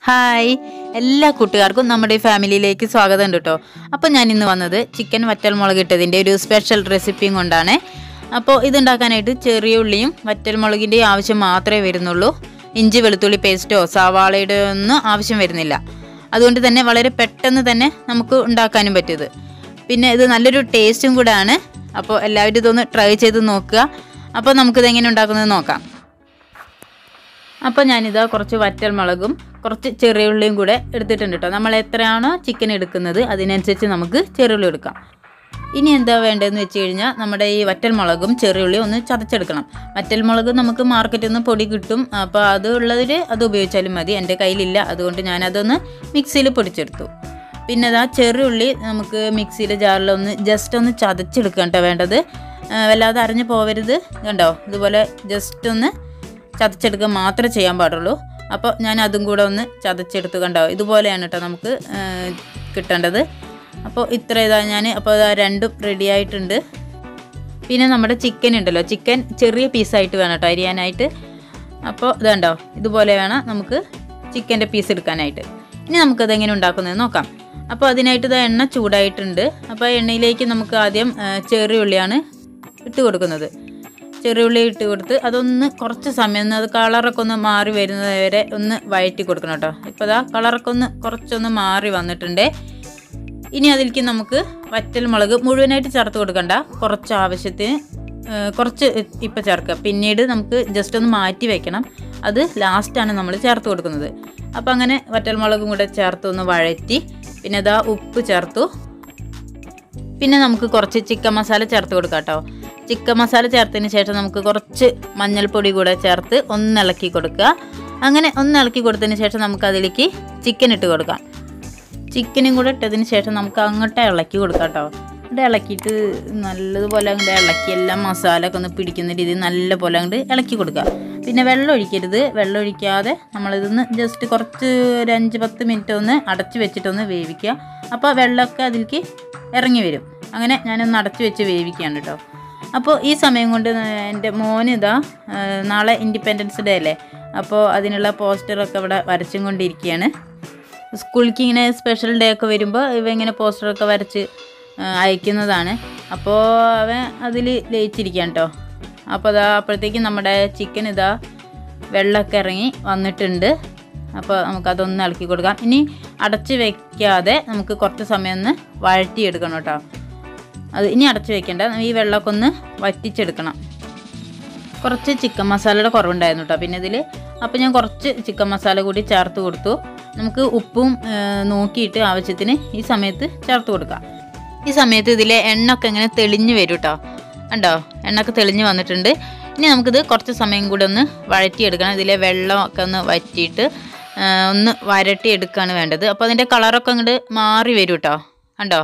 Hi എല്ലാ കൂട്ടുകാർക്കും നമ്മുടെ ഫാമിലിയിലേക്ക് സ്വാഗതം ഉണ്ട് കേട്ടോ. അപ്പോൾ ഞാൻ ഇന്ന് വന്നത് ചിക്കൻ വറ്റൽമുളക് ഇട്ടതിൻ്റെ ഒരു സ്പെഷ്യൽ റെസിപ്പിയും കൊണ്ടാണ്. അപ്പോൾ ഇതുണ്ടാക്കാനായിട്ട് ചെറിയ ഉള്ളിയും വറ്റൽമുളകിൻ്റെ ആവശ്യം മാത്രമേ വരുന്നുള്ളൂ. ഇഞ്ചി വെളുത്തുള്ളി പേസ്റ്റോ സവാളയുടെ ഒന്നും ആവശ്യം വരുന്നില്ല. അതുകൊണ്ട് തന്നെ വളരെ പെട്ടെന്ന് തന്നെ നമുക്ക് ഉണ്ടാക്കാനും പറ്റിയത്. പിന്നെ ഇത് നല്ലൊരു ടേസ്റ്റും കൂടെയാണ്. അപ്പോൾ എല്ലാവരും ഇതൊന്ന് ട്രൈ ചെയ്ത് നോക്കുക. അപ്പോൾ നമുക്കിത് എങ്ങനെ ഉണ്ടാക്കുന്നത് നോക്കാം. അപ്പോൾ ഞാനിതാ കുറച്ച് വറ്റൽമുളകും കുറച്ച് ചെറിയ ഉള്ളിയും കൂടെ എടുത്തിട്ടുണ്ട് കേട്ടോ. നമ്മൾ എത്രയാണോ ചിക്കൻ എടുക്കുന്നത് അതിനനുസരിച്ച് നമുക്ക് ചെറിയ ഉള്ളി എടുക്കാം. ഇനി എന്താ വേണ്ടതെന്ന് വെച്ച് കഴിഞ്ഞാൽ നമ്മുടെ ഈ വറ്റൽമുളകും ചെറിയ ഉള്ളിയും ഒന്ന് ചതച്ചെടുക്കണം. വറ്റൽമുളക് നമുക്ക് മാർക്കറ്റിൽ നിന്ന് പൊടി കിട്ടും. അപ്പോൾ അത് ഉള്ളതിൽ അത് ഉപയോഗിച്ചാലും മതി. എൻ്റെ കയ്യിലില്ല, അതുകൊണ്ട് ഞാനതൊന്ന് മിക്സിയിൽ പൊടിച്ചെടുത്തു. പിന്നെ അതാ ചെറിയ ഉള്ളി നമുക്ക് മിക്സിയിലെ ജാറിലൊന്ന് ജസ്റ്റ് ഒന്ന് ചതച്ചെടുക്കാം കേട്ടോ വേണ്ടത്. വല്ലാതെ അരഞ്ഞു പോവരുത്. കണ്ടോ, ഇതുപോലെ ജസ്റ്റ് ഒന്ന് ചതച്ചെടുക്കുക മാത്രമേ ചെയ്യാൻ പാടുള്ളൂ. അപ്പോൾ ഞാൻ അതും കൂടെ ഒന്ന് ചതച്ചെടുത്ത് കണ്ടോ, ഇതുപോലെയാണ് കേട്ടോ നമുക്ക് കിട്ടേണ്ടത്. അപ്പോൾ ഇത്ര ഇതാ ഞാൻ അപ്പോൾ ഇതാ രണ്ടും റെഡി ആയിട്ടുണ്ട്. പിന്നെ നമ്മുടെ ചിക്കൻ ഉണ്ടല്ലോ, ചിക്കൻ ചെറിയ പീസായിട്ട് വേണം കേട്ടോ അരിയാനായിട്ട്. അപ്പോൾ ഇതുണ്ടോ, ഇതുപോലെ വേണം നമുക്ക് ചിക്കൻ്റെ പീസ് എടുക്കാനായിട്ട്. ഇനി നമുക്കതെങ്ങനെ ഉണ്ടാക്കുന്നത് നോക്കാം. അപ്പോൾ അതിനായിട്ട് ഇതാ എണ്ണ ചൂടായിട്ടുണ്ട്. അപ്പോൾ എണ്ണയിലേക്ക് നമുക്ക് ആദ്യം ചെറിയ ഉള്ളിയാണ് ഇട്ട് കൊടുക്കുന്നത്. ചെറിയ ഉള്ളി ഇട്ട് കൊടുത്ത് അതൊന്ന് കുറച്ച് സമയം അത് കളറൊക്കെ ഒന്ന് മാറി വരുന്നത് വരെ ഒന്ന് വഴറ്റി കൊടുക്കണം കേട്ടോ. ഇപ്പോൾ അതാ കളറൊക്കെ കുറച്ചൊന്ന് മാറി വന്നിട്ടുണ്ട്. ഇനി അതിലേക്ക് നമുക്ക് വറ്റൽമുളക് മുഴുവനായിട്ട് ചേർത്ത് കൊടുക്കണ്ട, കുറച്ച് ആവശ്യത്തിന് കുറച്ച് ഇപ്പോൾ ചേർക്കുക. പിന്നീട് നമുക്ക് ജസ്റ്റ് ഒന്ന് മാറ്റി വെക്കണം. അത് ലാസ്റ്റാണ് നമ്മൾ ചേർത്ത് കൊടുക്കുന്നത്. അപ്പോൾ അങ്ങനെ വറ്റൽമുളകും കൂടെ ചേർത്ത് ഒന്ന് വഴറ്റി പിന്നെ അതാ ഉപ്പ് ചേർത്തു. പിന്നെ നമുക്ക് കുറച്ച് ചിക്കൻ മസാല ചേർത്ത് കൊടുക്കാം കേട്ടോ. ചിക്കൻ മസാല ചേർത്തതിന് ശേഷം നമുക്ക് കുറച്ച് മഞ്ഞൾപ്പൊടി കൂടെ ചേർത്ത് ഒന്ന് ഇളക്കി കൊടുക്കുക. അങ്ങനെ ഒന്ന് ഇളക്കി കൊടുത്തതിന് ശേഷം നമുക്ക് അതിലേക്ക് ചിക്കൻ ഇട്ട് കൊടുക്കാം. ചിക്കനും കൂടെ ഇട്ടതിന് ശേഷം നമുക്ക് അങ്ങോട്ട് ഇളക്കി കൊടുക്കാം കേട്ടോ. ഇവിടെ ഇളക്കിയിട്ട് നല്ലതുപോലെ അങ്ങോട്ട് ഇളക്കി എല്ലാം മസാല ഒക്കെ ഒന്ന് പിടിക്കുന്ന രീതിയിൽ നല്ലപോലെ അങ്ങോട്ട് ഇളക്കി കൊടുക്കുക. പിന്നെ വെള്ളം ഒഴിക്കരുത്. വെള്ളം ഒഴിക്കാതെ നമ്മളിതൊന്ന് ജസ്റ്റ് കുറച്ച് ഒരു 5-10 മിനിറ്റ് ഒന്ന് അടച്ച് വെച്ചിട്ടൊന്ന് വേവിക്കുക. അപ്പോൾ വെള്ളമൊക്കെ അതിലേക്ക് ഇറങ്ങി വരും. അങ്ങനെ ഞാനൊന്ന് അടച്ച് വെച്ച് വേവിക്കുകയാണ് കേട്ടോ. അപ്പോൾ ഈ സമയം കൊണ്ട് എൻ്റെ മോന് ഇതാ നാളെ ഇൻഡിപെൻഡൻസ് ഡേ അല്ലേ, അപ്പോൾ അതിനുള്ള പോസ്റ്ററൊക്കെ ഇവിടെ വരച്ചും കൊണ്ടിരിക്കുകയാണ്. സ്കൂളിലേക്ക് ഇങ്ങനെ സ്പെഷ്യൽ ഡേ ഒക്കെ വരുമ്പോൾ ഇവ ഇങ്ങനെ പോസ്റ്ററൊക്കെ വരച്ച് അയക്കുന്നതാണ്. അപ്പോൾ അവൻ അതിൽ ലയിച്ചിരിക്കുകയാണ് കേട്ടോ. അപ്പോൾ അതാ അപ്പോഴത്തേക്കും നമ്മുടെ ചിക്കൻ ഇതാ വെള്ളമൊക്കെ ഇറങ്ങി വന്നിട്ടുണ്ട്. അപ്പോൾ നമുക്കതൊന്ന് ഇളക്കി കൊടുക്കാം. ഇനി അടച്ച് വയ്ക്കാതെ നമുക്ക് കുറച്ച് സമയം ഒന്ന് വഴറ്റിയെടുക്കണം കേട്ടോ. അത് ഇനി അടച്ച് വെക്കേണ്ട, ഈ വെള്ളമൊക്കെ ഒന്ന് വറ്റിച്ചെടുക്കണം. കുറച്ച് ചിക്കൻ മസാലയുടെ കുറവുണ്ടായിരുന്നു കേട്ടോ പിന്നെ ഇതിൽ. അപ്പോൾ ഞാൻ കുറച്ച് ചിക്കൻ മസാല കൂടി ചേർത്ത് കൊടുത്തു. നമുക്ക് ഉപ്പും നോക്കിയിട്ട് ആവശ്യത്തിന് ഈ സമയത്ത് ചേർത്ത് കൊടുക്കാം. ഈ സമയത്ത് ഇതിലെ എണ്ണയൊക്കെ ഇങ്ങനെ തെളിഞ്ഞ് വരും കേട്ടോ. കണ്ടോ, എണ്ണയൊക്കെ തെളിഞ്ഞ് വന്നിട്ടുണ്ട്. ഇനി നമുക്കിത് കുറച്ച് സമയം കൂടി ഒന്ന് വഴറ്റിയെടുക്കണം. ഇതിലെ വെള്ളമൊക്കെ ഒന്ന് വറ്റിയിട്ട് ഒന്ന് വരട്ടിയെടുക്കുകയാണ് വേണ്ടത്. അപ്പോൾ അതിൻ്റെ കളറൊക്കെ അങ്ങോട്ട് മാറി വരും കേട്ടോ. കണ്ടോ,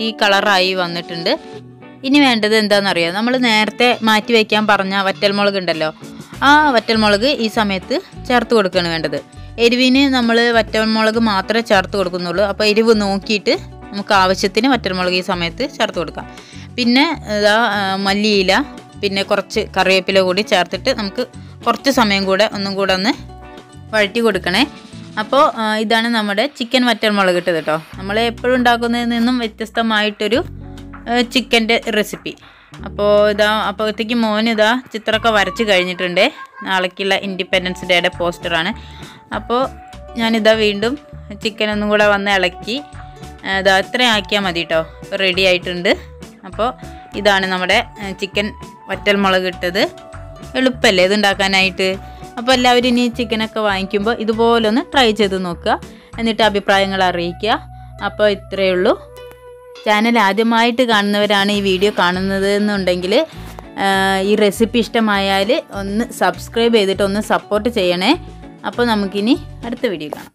ഈ കളറായി വന്നിട്ടുണ്ട്. ഇനി വേണ്ടത് എന്താണെന്നറിയാം, നമ്മൾ നേരത്തെ മാറ്റി വയ്ക്കാൻ പറഞ്ഞ വറ്റൽമുളക് ഉണ്ടല്ലോ, ആ വറ്റൽമുളക് ഈ സമയത്ത് ചേർത്ത് കൊടുക്കുകയാണ് വേണ്ടത്. എരിവിന് നമ്മൾ വറ്റൽമുളക് മാത്രമേ ചേർത്ത് കൊടുക്കുന്നുള്ളൂ. അപ്പോൾ എരിവ് നോക്കിയിട്ട് നമുക്ക് ആവശ്യത്തിന് വറ്റൽമുളക് ഈ സമയത്ത് ചേർത്ത് കൊടുക്കാം. പിന്നെ ഇതാ മല്ലിയില പിന്നെ കുറച്ച് കറിവേപ്പില കൂടി ചേർത്തിട്ട് നമുക്ക് കുറച്ച് സമയം കൂടെ ഒന്നും കൂടെ ഒന്ന് വഴറ്റി കൊടുക്കണേ. അപ്പോൾ ഇതാണ് നമ്മുടെ ചിക്കൻ വറ്റൽമുളക് ഇട്ടത് കേട്ടോ. നമ്മൾ എപ്പോഴും ഉണ്ടാക്കുന്നതിൽ നിന്നും വ്യത്യസ്തമായിട്ടൊരു ചിക്കൻ്റെ റെസിപ്പി. അപ്പോൾ ഇതാ അപ്പോഴത്തേക്ക് മോൻ ഇതാ ചിത്രമൊക്കെ വരച്ച് കഴിഞ്ഞിട്ടുണ്ട്. നാളേക്കുള്ള ഇൻഡിപെൻഡൻസ് ഡേയുടെ പോസ്റ്ററാണ്. അപ്പോൾ ഞാനിതാ വീണ്ടും ചിക്കനൊന്നും കൂടെ വന്ന് ഇളക്കി ഇതാ ഇത്രയും ആക്കിയാൽ മതി കേട്ടോ. ഇപ്പോൾ റെഡി ആയിട്ടുണ്ട്. അപ്പോൾ ഇതാണ് നമ്മുടെ ചിക്കൻ വറ്റൽമുളക് ഇട്ടത്. എളുപ്പമല്ലേ ഇത് ഉണ്ടാക്കാനായിട്ട്. അപ്പോൾ എല്ലാവരും ഇനി ചിക്കനൊക്കെ വാങ്ങിക്കുമ്പോൾ ഇതുപോലെ ഒന്ന് ട്രൈ ചെയ്ത് നോക്കുക. എന്നിട്ട് അഭിപ്രായങ്ങൾ അറിയിക്കുക. അപ്പോൾ ഇത്രയേ ഉള്ളൂ. ചാനൽ ആദ്യമായിട്ട് കാണുന്നവരാണ് ഈ വീഡിയോ കാണുന്നത് എന്നുണ്ടെങ്കിൽ ഈ റെസിപ്പി ഇഷ്ടമായാൽ ഒന്ന് സബ്സ്ക്രൈബ് ചെയ്തിട്ട് ഒന്ന് സപ്പോർട്ട് ചെയ്യണേ. അപ്പോൾ നമുക്കിനി അടുത്ത വീഡിയോ കാണാം.